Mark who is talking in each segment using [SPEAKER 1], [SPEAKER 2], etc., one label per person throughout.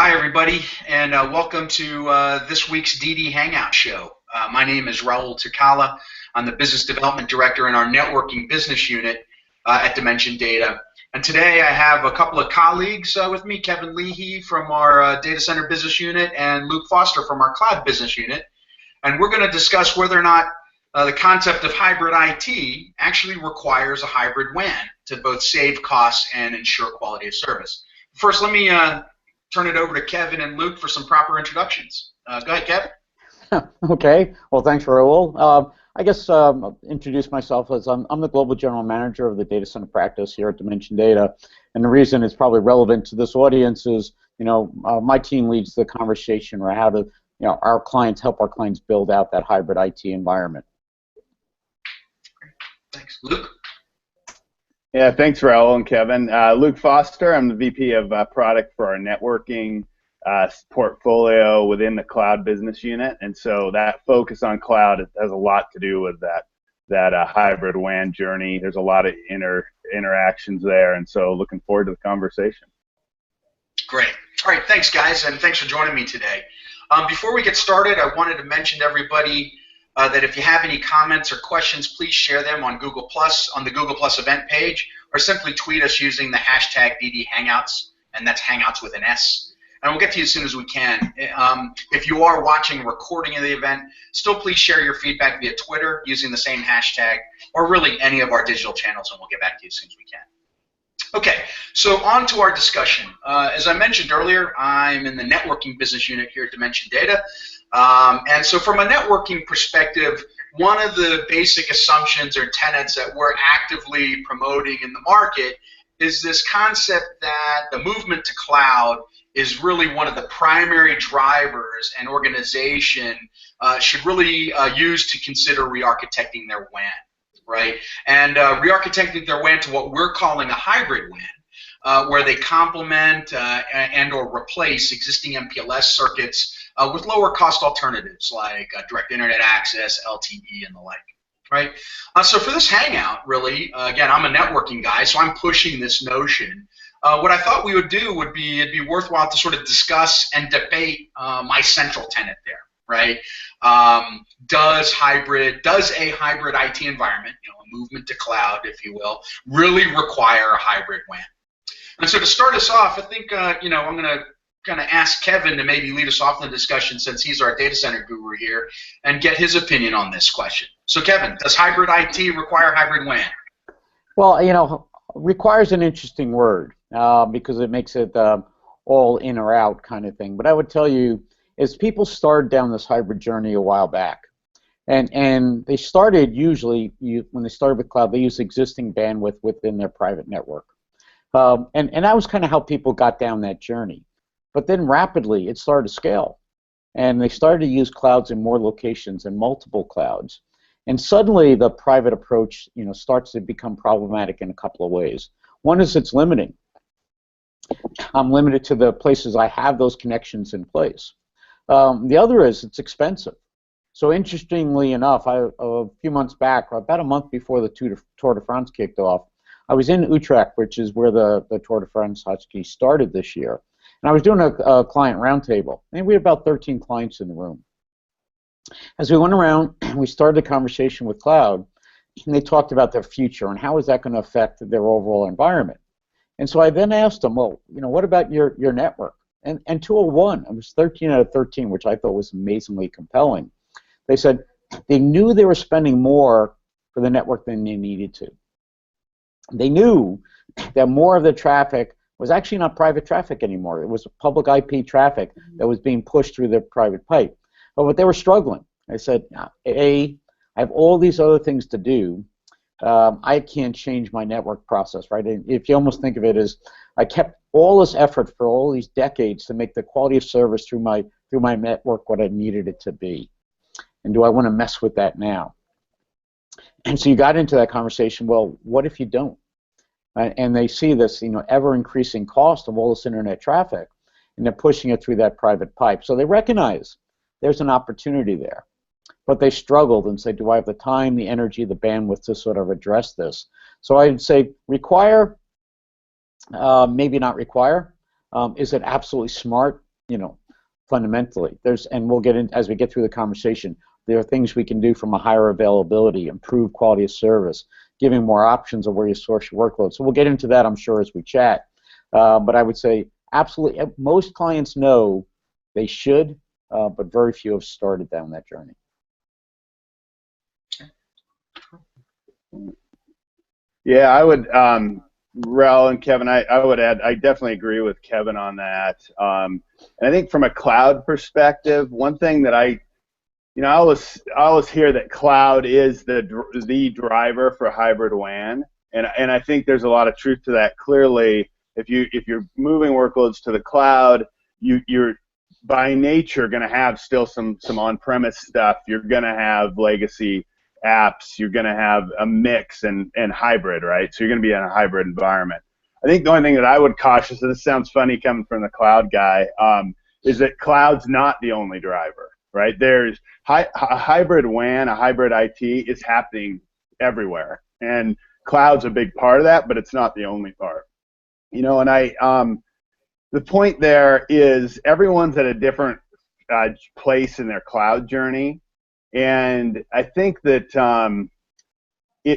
[SPEAKER 1] Hi, everybody, and welcome to this week's DD Hangout show. My name is Raul Takala. I'm the Business Development Director in our Networking Business Unit at Dimension Data. And today I have a couple of colleagues with me, Kevin Leahy from our Data Center Business Unit and Luke Foster from our Cloud Business Unit. And we're going to discuss whether or not the concept of hybrid IT actually requires a hybrid WAN to both save costs and ensure quality of service. First, let me turn it over to Kevin and Luke for some proper introductions. Go ahead, Kevin.
[SPEAKER 2] Okay. Well, thanks, Raul. I guess introduce myself as I'm the Global General Manager of the Data Center Practice here at Dimension Data. And the reason it's probably relevant to this audience is, my team leads the conversation around how to, our clients help our clients build out that hybrid IT environment.
[SPEAKER 1] Thanks. Luke?
[SPEAKER 3] Yeah, thanks, Raul and Kevin. Luke Foster, I'm the VP of Product for our networking portfolio within the Cloud Business Unit, and so that focus on cloud has a lot to do with that hybrid WAN journey. There's a lot of interactions there, and so looking forward to the conversation.
[SPEAKER 1] Great. All right, thanks, guys, and thanks for joining me today. Before we get started, I wanted to mention to everybody that if you have any comments or questions, please share them on Google+, on the Google+ event page, or simply tweet us using the hashtag DD Hangouts, and that's Hangouts with an S. And we'll get to you as soon as we can. If you are watching a recording of the event, still please share your feedback via Twitter using the same hashtag, or really any of our digital channels, and we'll get back to you as soon as we can. Okay, so on to our discussion. As I mentioned earlier, I'm in the Networking Business Unit here at Dimension Data. And so from a networking perspective, one of the basic assumptions or tenets that we're actively promoting in the market is this concept that the movement to cloud is really one of the primary drivers an organization should really use to consider re-architecting their WAN, right? And re-architecting their WAN to what we're calling a hybrid WAN, where they complement and or replace existing MPLS circuits with lower cost alternatives like direct internet access, LTE, and the like, right? So for this hangout, really, again, I'm a networking guy, so I'm pushing this notion. What I thought we would do would be, it'd be worthwhile to sort of discuss and debate my central tenet there, right? Does a hybrid IT environment, a movement to cloud, if you will, really require a hybrid WAN? And so to start us off, I think, I'm going to kind of ask Kevin to maybe lead us off in the discussion since he's our data center guru here and get his opinion on this question. So Kevin, does hybrid IT require hybrid WAN?
[SPEAKER 2] Well, requires an interesting word because it makes it all in or out kind of thing. But I would tell you, is people started down this hybrid journey a while back. And they started usually, when they started with cloud, they used existing bandwidth within their private network. And that was kind of how people got down that journey. But then rapidly, it started to scale. And they started to use clouds in more locations and multiple clouds. And suddenly, the private approach starts to become problematic in a couple of ways. One is it's limiting. I'm limited to the places I have those connections in place. The other is it's expensive. So interestingly enough, a few months back, or about a month before the Tour de France kicked off, I was in Utrecht, which is where the Tour de France hockey started this year. And I was doing a client roundtable, and we had about 13 clients in the room. As we went around, we started a conversation with cloud, and they talked about their future and how is that going to affect their overall environment. And so I then asked them, well, what about your network? And 201, it was 13 out of 13, which I thought was amazingly compelling. They said they knew they were spending more for the network than they needed to. They knew that more of the traffic was actually not private traffic anymore. It was public IP traffic that was being pushed through their private pipe. But they were struggling. I said, I have all these other things to do. I can't change my network process, right? And if you almost think of it as I kept all this effort for all these decades to make the quality of service through my network what I needed it to be. And do I want to mess with that now? And so you got into that conversation, well, what if you don't? And they see this, ever-increasing cost of all this internet traffic, and they're pushing it through that private pipe. So they recognize there's an opportunity there. But they struggled and said, do I have the time, the energy, the bandwidth to sort of address this? So I'd say require, maybe not require. Is it absolutely smart? fundamentally. And we'll get in as we get through the conversation. There are things we can do from a higher availability, improve quality of service, giving more options of where you source your workload. So we'll get into that, I'm sure, as we chat. But I would say absolutely, most clients know they should, but very few have started down that journey.
[SPEAKER 3] Yeah, I would, Raul and Kevin, I would add, I definitely agree with Kevin on that. And I think from a cloud perspective, one thing that I always hear that cloud is the driver for hybrid WAN, and I think there's a lot of truth to that. Clearly, if you're moving workloads to the cloud, you're by nature going to have still some on-premise stuff. You're going to have legacy apps. You're going to have a mix and hybrid, right? So you're going to be in a hybrid environment. I think the only thing that I would caution, and this sounds funny coming from the cloud guy, is that cloud's not the only driver, right? There's a hybrid WAN, a hybrid IT is happening everywhere, and cloud's a big part of that, but it's not the only part. And the point there is everyone's at a different place in their cloud journey, and I think that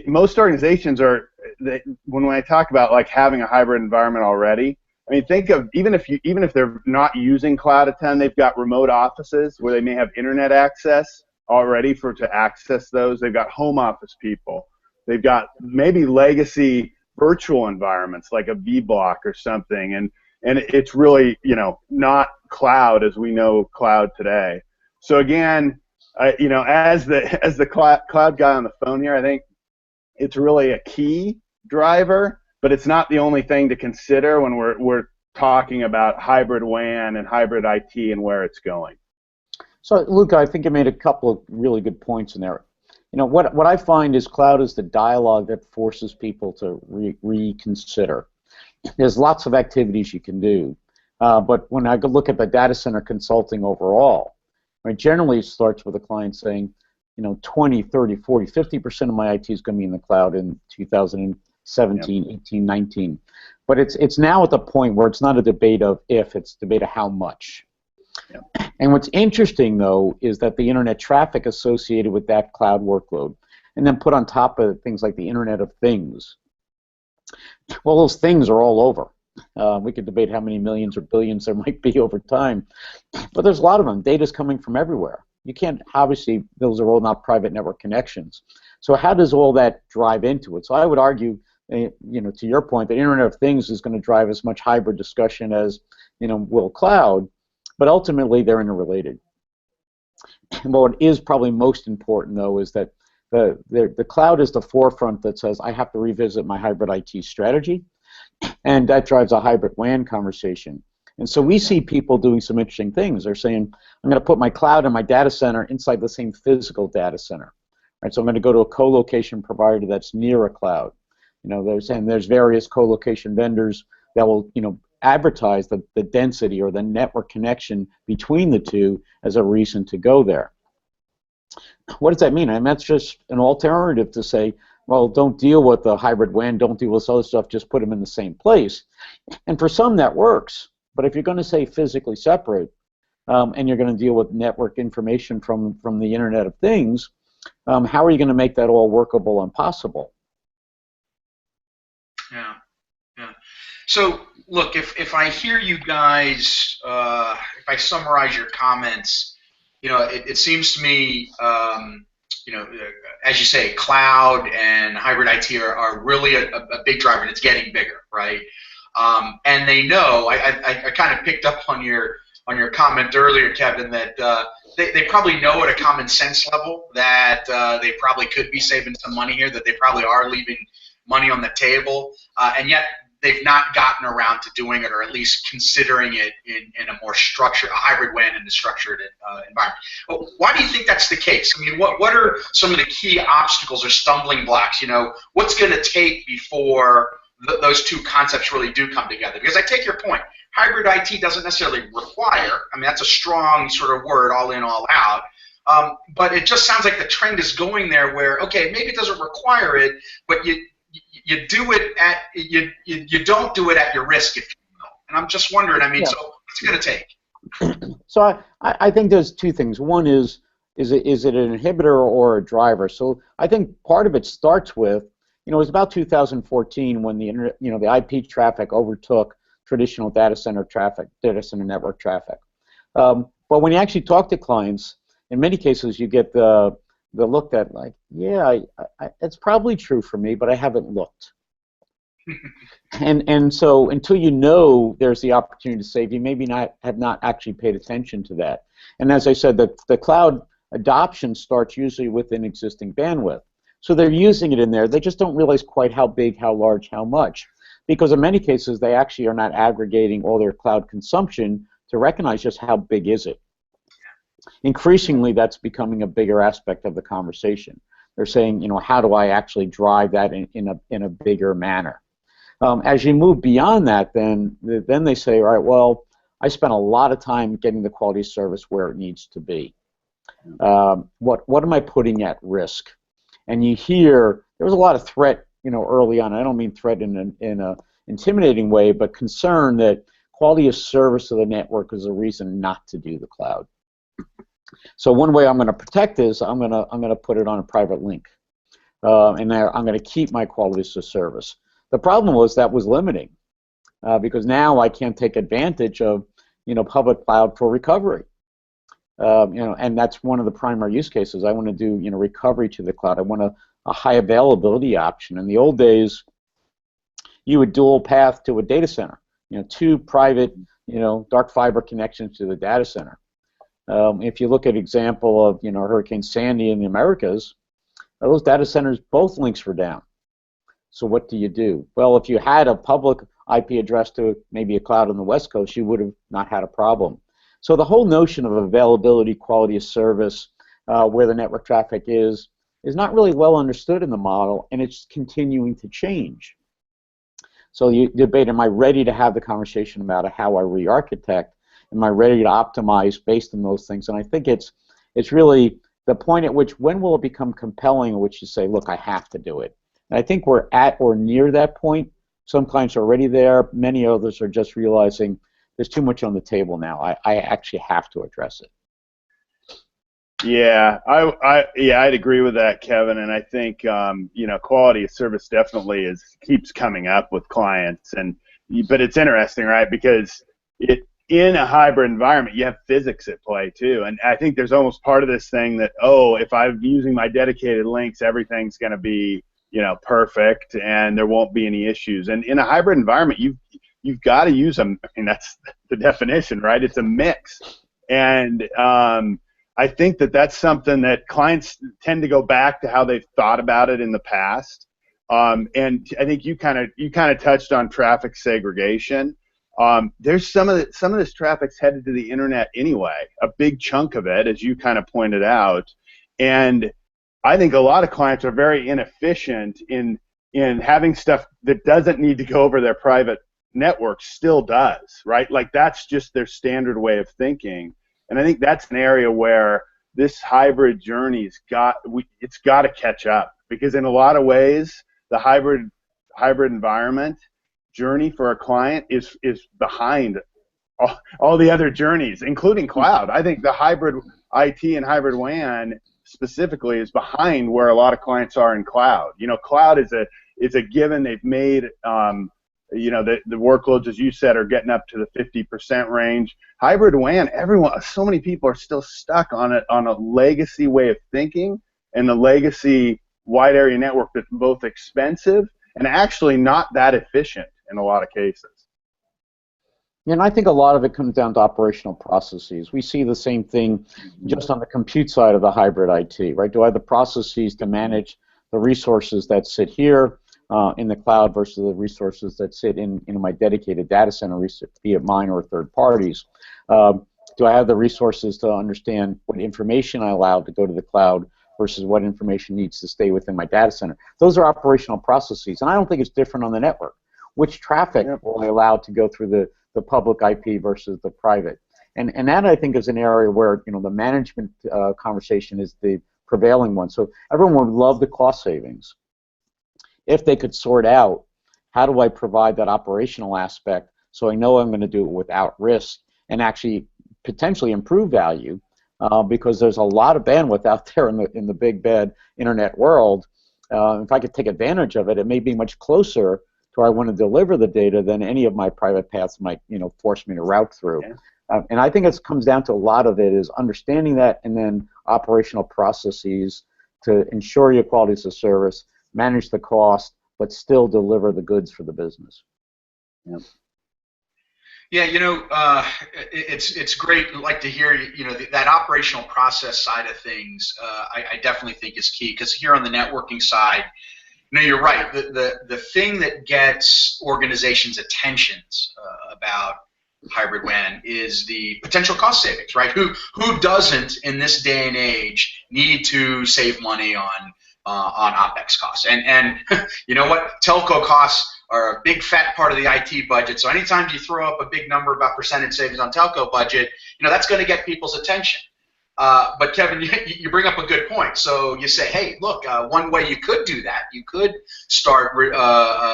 [SPEAKER 3] most organizations when I talk about like having a hybrid environment already, I mean, think of even if they're not using cloud a ton, they've got remote offices where they may have internet access already to access those. They've got home office people. They've got maybe legacy virtual environments like a vBlock or something, and it's really not cloud as we know cloud today. So again, as the cloud guy on the phone here, I think it's really a key driver, but it's not the only thing to consider when we're talking about hybrid WAN and hybrid IT and where it's going.
[SPEAKER 2] So, Luca, I think you made a couple of really good points in there. What I find is cloud is the dialogue that forces people to reconsider. There's lots of activities you can do, but when I look at the data center consulting overall, right, generally it starts with a client saying, 20, 30, 40, 50% of my IT is going to be in the cloud in 2017, 18, 19. But it's now at the point where it's not a debate of if, it's a debate of how much. Yep. And what's interesting, though, is that the internet traffic associated with that cloud workload, and then put on top of things like the Internet of Things, well, those things are all over. We could debate how many millions or billions there might be over time, but there's a lot of them. Data's coming from everywhere. You can't, obviously, those are all not private network connections. So how does all that drive into it? So I would argue, to your point, the Internet of Things is going to drive as much hybrid discussion as, will cloud, but ultimately they're interrelated. And what is probably most important, though, is that the cloud is the forefront that says, I have to revisit my hybrid IT strategy, and that drives a hybrid WAN conversation. And so we see people doing some interesting things. They're saying, I'm going to put my cloud and my data center inside the same physical data center. Right? So I'm going to go to a co-location provider that's near a cloud. There's various co-location vendors that will, advertise the density or the network connection between the two as a reason to go there. What does that mean? I mean, that's just an alternative to say, well, don't deal with the hybrid WAN, don't deal with this other stuff, just put them in the same place. And for some that works, but if you're going to say physically separate, and you're going to deal with network information from the Internet of Things, how are you going to make that all workable and possible?
[SPEAKER 1] Yeah. So, look, if I hear you guys, if I summarize your comments, it seems to me, as you say, cloud and hybrid IT are really a big driver, and it's getting bigger, right? And they know, I kind of picked up on your comment earlier, Kevin, that they probably know at a common sense level that they probably could be saving some money here, that they probably are leaving money on the table, and yet they've not gotten around to doing it, or at least considering it in a more structured, a hybrid WAN in a structured environment. Well, why do you think that's the case? I mean, what are some of the key obstacles or stumbling blocks? What's going to take before those two concepts really do come together? Because I take your point. Hybrid IT doesn't necessarily require, I mean, that's a strong sort of word, all in, all out. But it just sounds like the trend is going there where, okay, maybe it doesn't require it, but you do it at you don't do it at your risk, if you will. And I'm just wondering, I mean, so what's it going to take?
[SPEAKER 2] So I think there's two things. One is it an inhibitor or a driver? So I think part of it starts with, it was about 2014 when the internet, the IP traffic overtook traditional data center traffic, data center network traffic. But when you actually talk to clients, in many cases you get the look that like, yeah, it's probably true for me, but I haven't looked. And so until you know there's the opportunity to save, you maybe have not actually paid attention to that. And as I said, the cloud adoption starts usually within existing bandwidth. So they're using it in there. They just don't realize quite how big, how large, how much. Because in many cases, they actually are not aggregating all their cloud consumption to recognize just how big is it. Increasingly, that's becoming a bigger aspect of the conversation. They're saying, how do I actually drive that in a bigger manner? As you move beyond that, then they say, all right, well, I spent a lot of time getting the quality of service where it needs to be. What am I putting at risk? And you hear there was a lot of threat, early on. I don't mean threat in a intimidating way, but concern that quality of service of the network is a reason not to do the cloud. So one way I'm going to protect this, I'm going to put it on a private link, and I'm going to keep my quality of service. The problem was that was limiting, because now I can't take advantage of public cloud for recovery. And that's one of the primary use cases. I want to do recovery to the cloud. I want a high availability option. In the old days, you would dual path to a data center. Two private dark fiber connections to the data center. If you look at example of Hurricane Sandy in the Americas, those data centers, both links were down. So what do you do? Well, if you had a public IP address to maybe a cloud on the West Coast, you would have not had a problem. So the whole notion of availability, quality of service, where the network traffic is not really well understood in the model, and it's continuing to change. So you debate, am I ready to have the conversation about how I re-architect? Am I ready to optimize based on those things? And I think it's really the point at which, when will it become compelling, in which you say, look, I have to do it. And I think we're at or near that point. Some clients are already there. Many others are just realizing there's too much on the table now. I actually have to address it.
[SPEAKER 3] Yeah, I'd agree with that, Kevin. And I think quality of service definitely keeps coming up with clients. But it's interesting, right? Because in a hybrid environment, you have physics at play too. And I think there's almost part of this thing that, if I'm using my dedicated links, everything's going to be perfect, and there won't be any issues. And in a hybrid environment, you've got to use them. I mean, that's the definition, right? It's a mix. And I think that's something that clients tend to go back to how they've thought about it in the past. And I think you kind of touched on traffic segregation. There's some of this traffic's headed to the internet anyway, a big chunk of it, as you kind of pointed out. And I think a lot of clients are very inefficient in having stuff that doesn't need to go over their private network still does, right? Like, that's just their standard way of thinking. And I think that's an area where this hybrid journey's it's got to catch up, because in a lot of ways, the hybrid environment journey for a client is behind all the other journeys, including cloud. I think the hybrid IT and hybrid WAN specifically is behind where a lot of clients are in cloud. Cloud is a given. They've made the workloads, as you said, are getting up to the 50% range. Hybrid WAN, so many people are still stuck on a legacy way of thinking, and the legacy wide area network that's both expensive and actually not that efficient in a lot of cases.
[SPEAKER 2] And I think a lot of it comes down to operational processes. We see the same thing just on the compute side of the hybrid IT, right? Do I have the processes to manage the resources that sit here in the cloud versus the resources that sit in my dedicated data center, be it mine or third parties? Do I have the resources to understand what information I allow to go to the cloud versus what information needs to stay within my data center? Those are operational processes, and I don't think it's different on the network. Which traffic will I allow to go through the public IP versus the private? And that, I think, is an area where the management conversation is the prevailing one. So everyone would love the cost savings if they could sort out, how do I provide that operational aspect so I know I'm going to do it without risk and actually potentially improve value because there's a lot of bandwidth out there in the big bad internet world. If I could take advantage of it, it may be much closer to where I want to deliver the data than any of my private paths might, force me to route through. Yeah. And I think it comes down to a lot of it is understanding that, and then operational processes to ensure your quality of service, manage the cost, but still deliver the goods for the business. Yeah.
[SPEAKER 1] Yeah, it's great. I'd like to hear, that operational process side of things. I definitely think is key, because here on the networking side, you're right. The thing that gets organizations' attentions about hybrid WAN is the potential cost savings, right? Who doesn't in this day and age need to save money on OpEx costs? And you know what? Telco costs are a big fat part of the IT budget. So anytime you throw up a big number about percentage savings on telco budget, that's going to get people's attention. But Kevin, you bring up a good point. So you say, hey, look, one way you could do that, you could start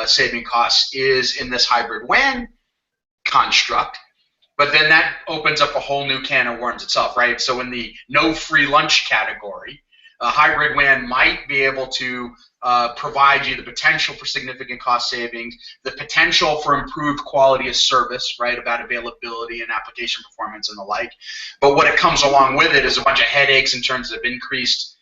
[SPEAKER 1] saving costs is in this hybrid WAN construct. But then that opens up a whole new can of worms itself, right? So in the no free lunch category, hybrid WAN might be able to provide you the potential for significant cost savings, the potential for improved quality of service, right, about availability and application performance and the like. But what it comes along with it is a bunch of headaches in terms of increased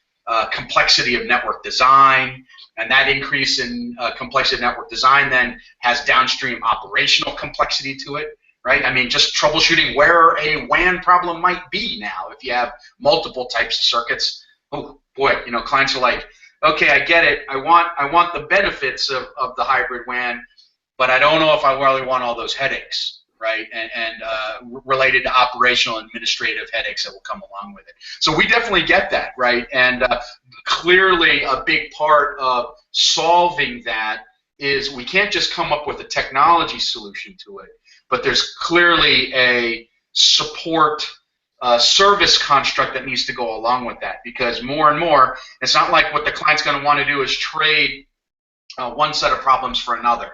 [SPEAKER 1] complexity of network design, and that increase in complexity of network design then has downstream operational complexity to it. Right? I mean, just troubleshooting where a WAN problem might be now. If you have multiple types of circuits, oh boy, clients are like, okay, I get it. I want the benefits of the hybrid WAN, but I don't know if I really want all those headaches, right? And related to operational and administrative headaches that will come along with it. So we definitely get that, right? And clearly a big part of solving that is we can't just come up with a technology solution to it, but there's clearly a support service construct that needs to go along with that, because more and more, it's not like what the client's going to want to do is trade one set of problems for another.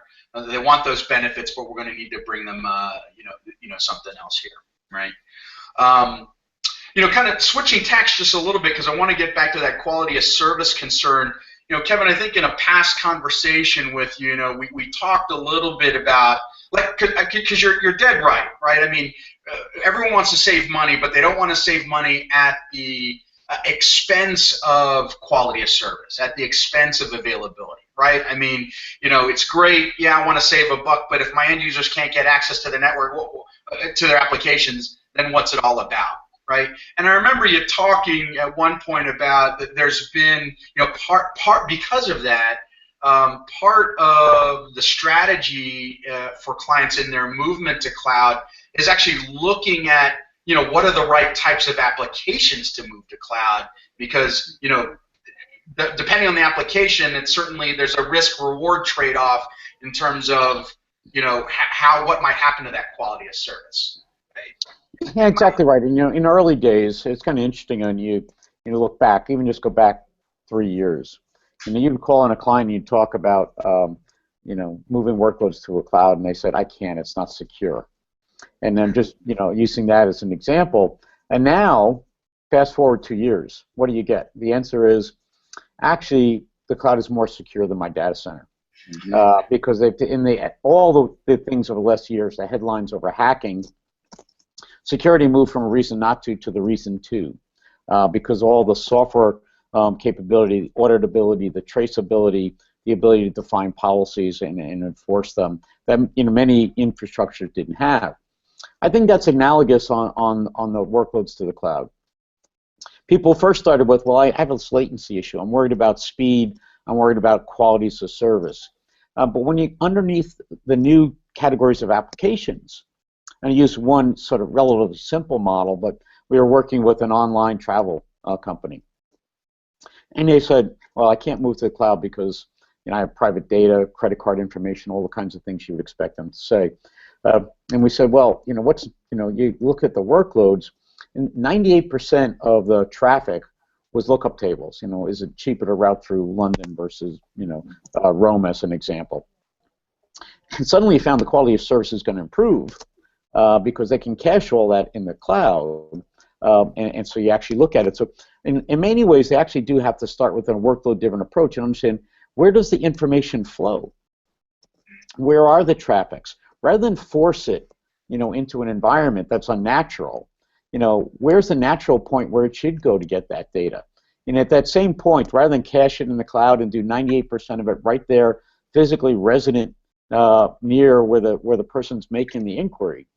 [SPEAKER 1] They want those benefits, but we're going to need to bring them, something else here, right? Kind of switching tacks just a little bit, because I want to get back to that quality of service concern. Kevin, I think in a past conversation with you, we talked a little bit about, because you're dead right? I mean, everyone wants to save money, but they don't want to save money at the expense of quality of service, at the expense of availability, right? I mean, it's great, yeah, I want to save $1, but if my end users can't get access to the network, to their applications, then what's it all about? Right, and I remember you talking at one point about that there's been, part because of that, part of the strategy for clients in their movement to cloud is actually looking at, what are the right types of applications to move to cloud, because, depending on the application, it's certainly there's a risk-reward trade-off in terms of, what might happen to that quality of service. Right?
[SPEAKER 2] Yeah, exactly right. And in early days, it's kind of interesting when you look back, even just go back 3 years. You'd call on a client and you'd talk about moving workloads to a cloud, and they said, I can't, it's not secure. And then just using that as an example. And now, fast forward 2 years, what do you get? The answer is, actually, the cloud is more secure than my data center. Mm-hmm. Because all the things over the last years, the headlines over hacking, security moved from a reason not to the reason to, because all the software capability, auditability, the traceability, the ability to define policies and enforce them that many infrastructures didn't have. I think that's analogous on the workloads to the cloud. People first started with, well, I have this latency issue. I'm worried about speed. I'm worried about qualities of service. But when you underneath the new categories of applications, and I use one sort of relatively simple model, but we were working with an online travel company. And they said, well, I can't move to the cloud because I have private data, credit card information, all the kinds of things you would expect them to say. And we said, well, you look at the workloads, and 98% of the traffic was lookup tables. Is it cheaper to route through London versus, Rome as an example? And suddenly you found the quality of service is going to improve. because they can cache all that in the cloud, and so you actually look at it. So in many ways, they actually do have to start with a workload-driven approach and understand where does the information flow? Where are the traffics? Rather than force it, into an environment that's unnatural, where's the natural point where it should go to get that data? And at that same point, rather than cache it in the cloud and do 98% of it right there, physically resident near where the person's making the inquiry,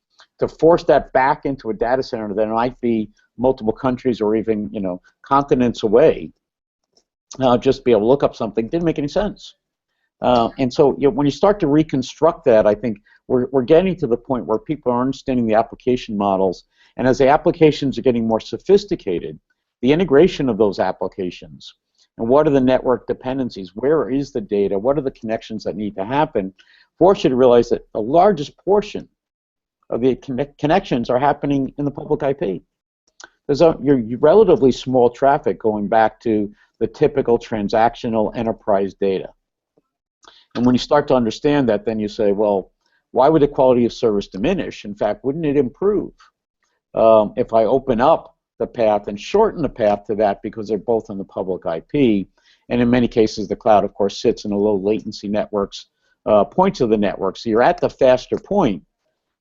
[SPEAKER 2] to force that back into a data center that might be multiple countries or even continents away, just be able to look up something, didn't make any sense. And so when you start to reconstruct that, I think we're getting to the point where people are understanding the application models, and as the applications are getting more sophisticated, the integration of those applications, and what are the network dependencies, where is the data, what are the connections that need to happen, force you to realize that the largest portion of the connections are happening in the public IP. There's your relatively small traffic going back to the typical transactional enterprise data. And when you start to understand that, then you say, well, why would the quality of service diminish? In fact, wouldn't it improve if I open up the path and shorten the path to that, because they're both on the public IP, and in many cases the cloud, of course, sits in the low latency networks, points of the network. So you're at the faster point,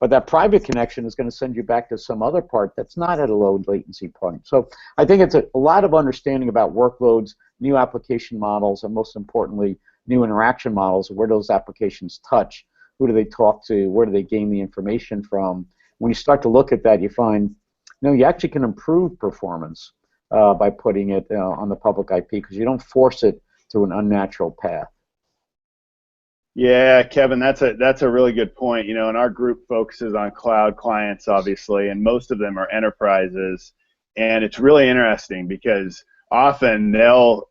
[SPEAKER 2] but that private connection is going to send you back to some other part that's not at a low latency point. So I think it's a lot of understanding about workloads, new application models, and most importantly, new interaction models, where those applications touch, who do they talk to, where do they gain the information from. When you start to look at that, you find, you actually can improve performance by putting it on the public IP, because you don't force it through an unnatural path.
[SPEAKER 3] Yeah, Kevin, that's a really good point. And our group focuses on cloud clients, obviously, and most of them are enterprises. And it's really interesting because often they'll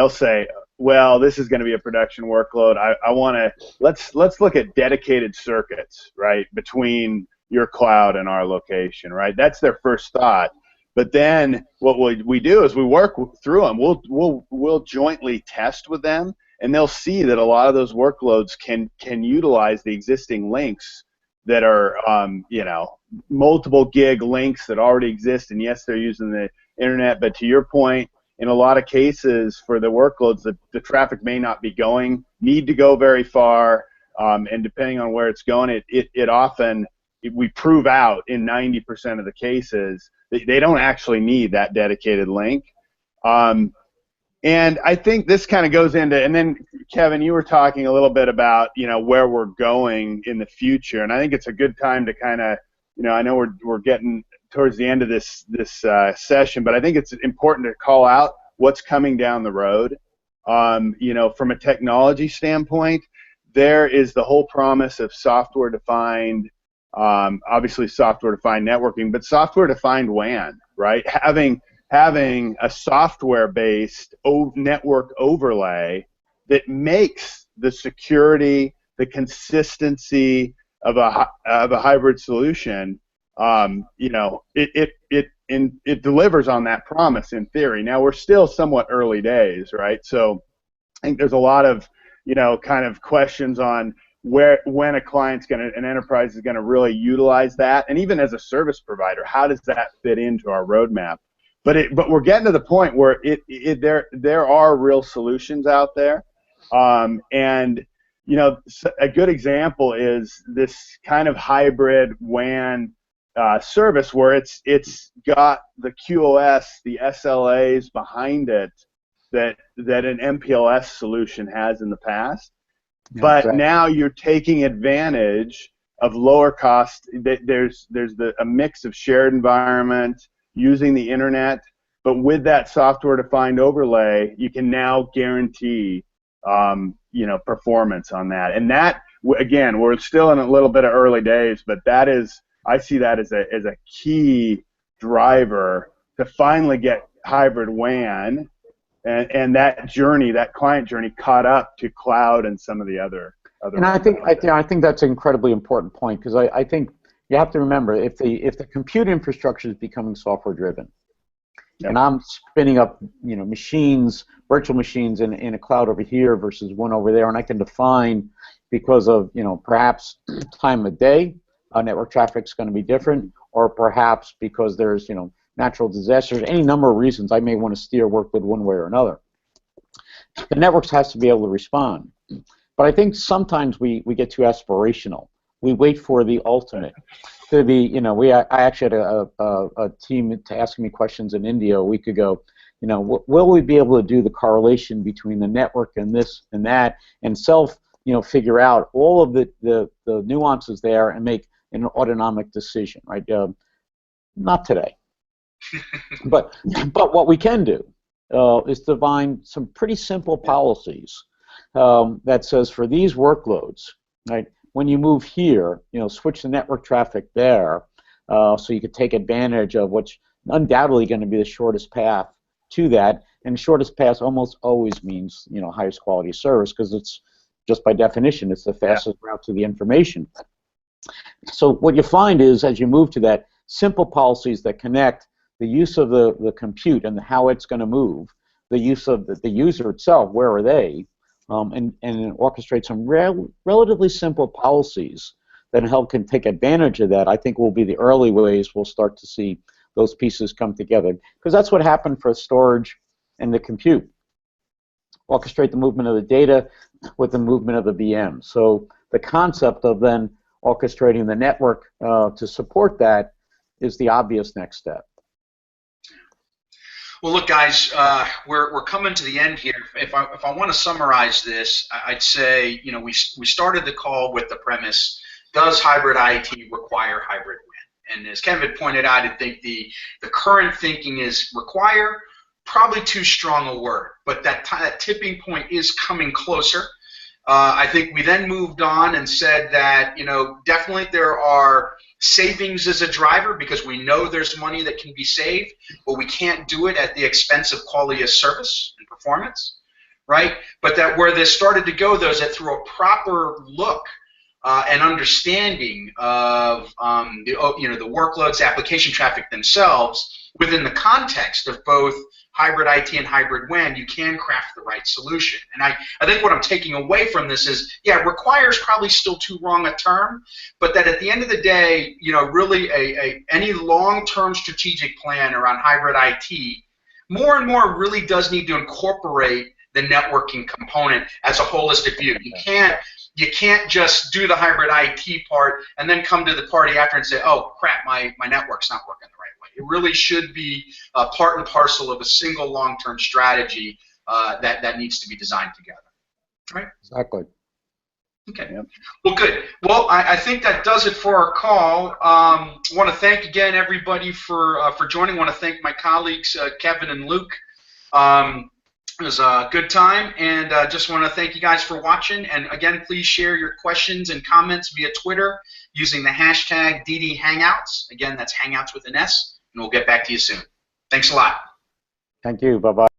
[SPEAKER 3] say, well, this is going to be a production workload. I want to let's look at dedicated circuits, right, between your cloud and our location, right? That's their first thought. But then what we do is we work through them. We'll jointly test with them, and they'll see that a lot of those workloads can utilize the existing links that are multiple gig links that already exist. And yes, they're using the internet, but to your point, in a lot of cases for the workloads, the traffic may not be need to go very far, and depending on where it's going, we prove out in 90% of the cases they don't actually need that dedicated link. And I think this kind of goes into, and then Kevin, you were talking a little bit about where we're going in the future, and I think it's a good time to kind of, I know we're getting towards the end of this session, but I think it's important to call out what's coming down the road. From a technology standpoint, there is the whole promise of software-defined, obviously software-defined networking, but software-defined WAN, right? Having a software-based network overlay that makes the security, the consistency of a hybrid solution, it delivers on that promise in theory. Now we're still somewhat early days, right? So I think there's a lot of kind of questions on when an enterprise is going to really utilize that, and even as a service provider, how does that fit into our roadmap? But we're getting to the point where there are real solutions out there, and a good example is this kind of hybrid WAN service where it's got the QoS, the SLAs behind it that an MPLS solution has in the past. Yeah, but exactly. Now you're taking advantage of lower cost. There's a mix of shared environment, using the internet, but with that software-defined overlay, you can now guarantee performance on that. And that, again, we're still in a little bit of early days, but I see that as a key driver to finally get hybrid WAN and that client journey caught up to cloud and some of the other.
[SPEAKER 2] And I think that's an incredibly important point, because I think you have to remember, if the compute infrastructure is becoming software driven, yep, and I'm spinning up machines, virtual machines in a cloud over here versus one over there, and I can define, because of perhaps time of day, network traffic is going to be different, or perhaps because there's natural disasters, any number of reasons I may want to steer workload one way or another. The networks has to be able to respond. But I think sometimes we get too aspirational. We wait for the ultimate. To be, I actually had a team to asking me questions in India a week ago. Will we be able to do the correlation between the network and this and that, and figure out all of the nuances there and make an autonomic decision, right? Not today. but what we can do is define some pretty simple policies that says for these workloads, right? When you move here, switch the network traffic there, so you could take advantage of what's undoubtedly going to be the shortest path to that. And shortest path almost always means highest quality service, because it's just by definition it's the fastest route to the information. So what you find is, as you move to that, simple policies that connect the use of the compute and how it's going to move, the use of the user itself, where are they, and orchestrate some relatively simple policies that can take advantage of that, I think will be the early ways we'll start to see those pieces come together. Because that's what happened for storage and the compute. Orchestrate the movement of the data with the movement of the VM. So the concept of then orchestrating the network to support that is the obvious next step.
[SPEAKER 1] Well, look, guys, we're coming to the end here. If I want to summarize this, I'd say we started the call with the premise: does hybrid IT require hybrid WAN? And as Kevin pointed out, I think the current thinking is require, probably too strong a word, but that tipping point is coming closer. I think we then moved on and said that definitely there are savings as a driver, because we know there's money that can be saved, but we can't do it at the expense of quality of service and performance, right? But that where this started to go, though, is that through a proper look and understanding of the workloads, application traffic themselves, within the context of both hybrid IT and hybrid WAN, you can craft the right solution. And I think what I'm taking away from this is, yeah, requires probably still too wrong a term, but that at the end of the day, really any long-term strategic plan around hybrid IT, more and more really does need to incorporate the networking component as a holistic view. You can't just do the hybrid IT part and then come to the party after and say, oh crap, my network's not working the right way. It really should be part and parcel of a single long-term strategy that needs to be designed together. Right?
[SPEAKER 2] Exactly.
[SPEAKER 1] Okay. Yep. Well, good. Well, I think that does it for our call. I want to thank again everybody for joining. I want to thank my colleagues Kevin and Luke. It was a good time, and just want to thank you guys for watching. And again, please share your questions and comments via Twitter using the hashtag #DDHangouts. Again, that's Hangouts with an S, and we'll get back to you soon. Thanks a lot.
[SPEAKER 2] Thank you. Bye-bye.